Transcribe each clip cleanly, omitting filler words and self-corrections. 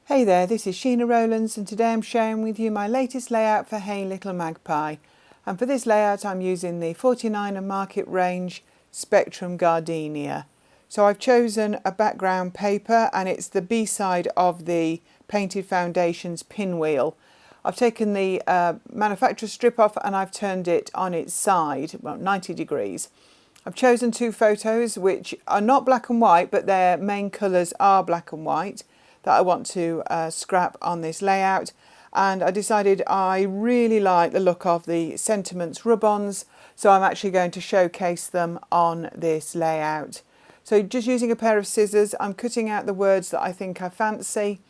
Hey there, this is Sheena Rowlands and today I'm sharing with you my latest layout for Hey Little Magpie. And for this layout I'm using the 49er Market Range Spectrum Gardenia. So I've chosen a background paper and it's the B-side of the Painted Foundations pinwheel. I've taken the manufacturer strip off and I've turned it on its side, well 90 degrees. I've chosen two photos which are not black and white but their main colours are black and white that I want to scrap on this layout, and I decided I really like the look of the Sentiments rub-ons, so I'm actually going to showcase them on this layout. So just using a pair of scissors I'm cutting out the words that I think I fancy,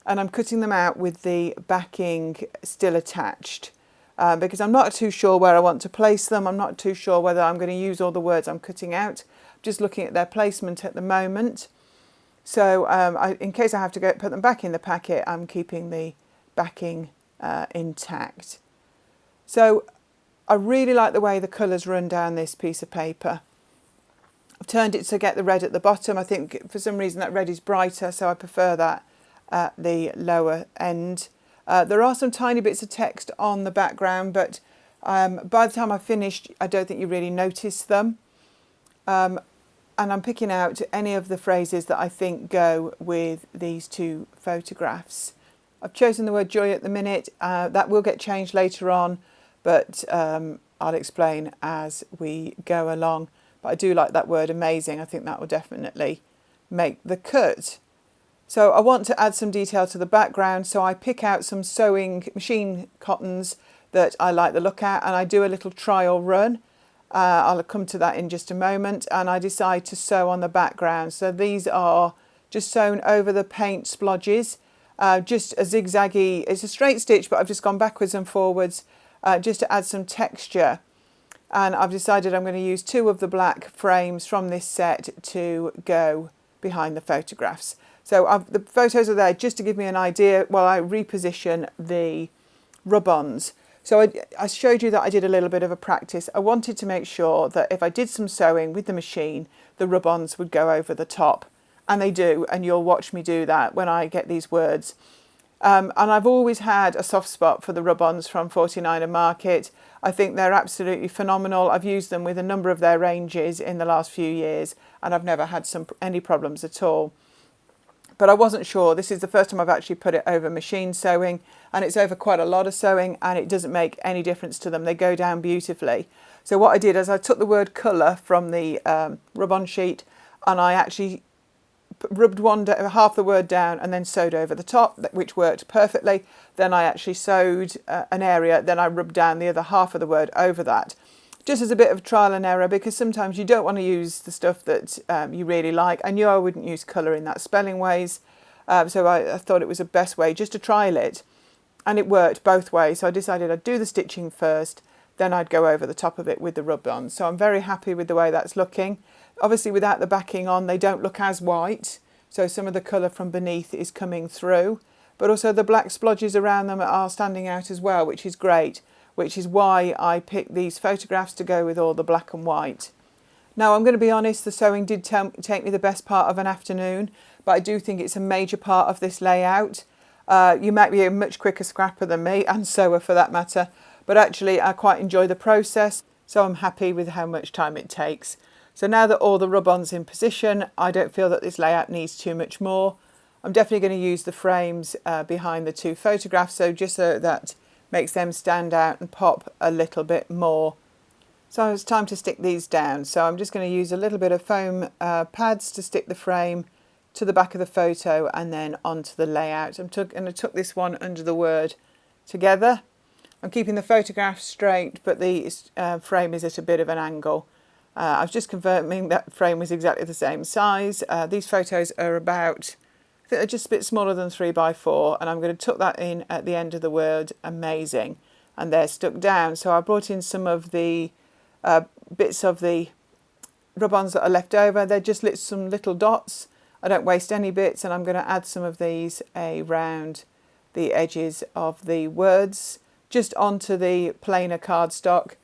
and I'm cutting them out with the backing still attached because I'm not too sure where I want to place them. I'm not too sure whether I'm going to use all the words I'm cutting out. I'm just looking at their placement at the moment. So in case I have to put them back in the packet, I'm keeping the backing intact. So I really like the way the colours run down this piece of paper. I've turned it to get the red at the bottom. I think for some reason that red is brighter, so I prefer that at the lower end. There are some tiny bits of text on the background, but by the time I've finished, I don't think you really notice them. And I'm picking out any of the phrases that I think go with these two photographs. I've chosen the word joy at the minute. That will get changed later on, but I'll explain as we go along. But I do like that word amazing. I think that will definitely make the cut. So I want to add some detail to the background, so I pick out some sewing machine cottons that I like the look at, and I do a little trial run. I'll come to that in just a moment, and I decide to sew on the background. So these are just sewn over the paint splodges, just a zigzaggy, it's a straight stitch but I've just gone backwards and forwards just to add some texture. And I've decided I'm going to use two of the black frames from this set to go behind the photographs. So the photos are there just to give me an idea while I reposition the rub-ons. So I showed you that I did a little bit of a practice. I wanted to make sure that if I did some sewing with the machine, the rub-ons would go over the top. And they do, and you'll watch me do that when I get these words. And I've always had a soft spot for the rub-ons from 49er Market. I think they're absolutely phenomenal. I've used them with a number of their ranges in the last few years, and I've never had any problems at all. But I wasn't sure. This is the first time I've actually put it over machine sewing, and it's over quite a lot of sewing, and it doesn't make any difference to them. They go down beautifully. So what I did is I took the word colour from the rub-on sheet, and I actually rubbed half the word down and then sewed over the top, which worked perfectly. Then I actually sewed an area, then I rubbed down the other half of the word over that. Just as a bit of trial and error, because sometimes you don't want to use the stuff that you really like. I knew I wouldn't use colour in that spelling ways, so I thought it was the best way just to trial it, and it worked both ways. So I decided I'd do the stitching first, then I'd go over the top of it with the rub-on. So I'm very happy with the way that's looking. Obviously without the backing on they don't look as white, so some of the colour from beneath is coming through, but also the black splodges around them are standing out as well, which is great. Which is why I picked these photographs to go with all the black and white. Now I'm going to be honest, the sewing did take me the best part of an afternoon, but I do think it's a major part of this layout. You might be a much quicker scrapper than me, and sewer for that matter, but actually I quite enjoy the process, so I'm happy with how much time it takes. So now that all the rub-on's in position, I don't feel that this layout needs too much more. I'm definitely going to use the frames behind the two photographs, so just so that makes them stand out and pop a little bit more. So it's time to stick these down. So I'm just going to use a little bit of foam pads to stick the frame to the back of the photo and then onto the layout. And I took this one under the word together. I'm keeping the photograph straight, but the frame is at a bit of an angle. I was just confirming that frame was exactly the same size. These photos are about, I think they're just a bit smaller than 3x4, and I'm going to tuck that in at the end of the word amazing, and they're stuck down. So I brought in some of the bits of the rub-ons that are left over. They're just some little dots. I don't waste any bits, and I'm going to add some of these around the edges of the words just onto the plainer cardstock,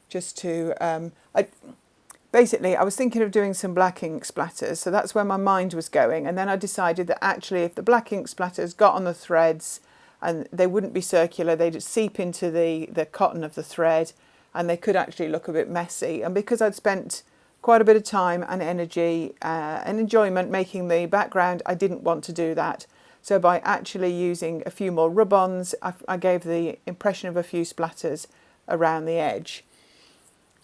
just to basically I was thinking of doing some black ink splatters, so that's where my mind was going, and then I decided that actually if the black ink splatters got on the threads, and they wouldn't be circular, they'd just seep into the cotton of the thread, and they could actually look a bit messy. And because I'd spent quite a bit of time and energy and enjoyment making the background, I didn't want to do that. So by actually using a few more rub-ons, I gave the impression of a few splatters around the edge.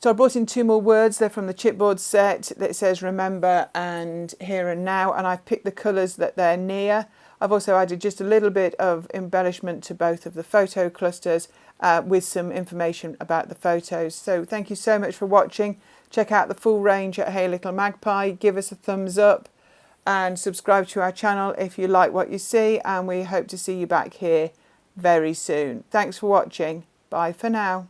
So I brought in 2 more words. They're from the chipboard set that says remember and here and now, and I've picked the colours that they're near. I've also added just a little bit of embellishment to both of the photo clusters with some information about the photos. So thank you so much for watching. Check out the full range at Hey Little Magpie. Give us a thumbs up and subscribe to our channel if you like what you see, and we hope to see you back here very soon. Thanks for watching. Bye for now.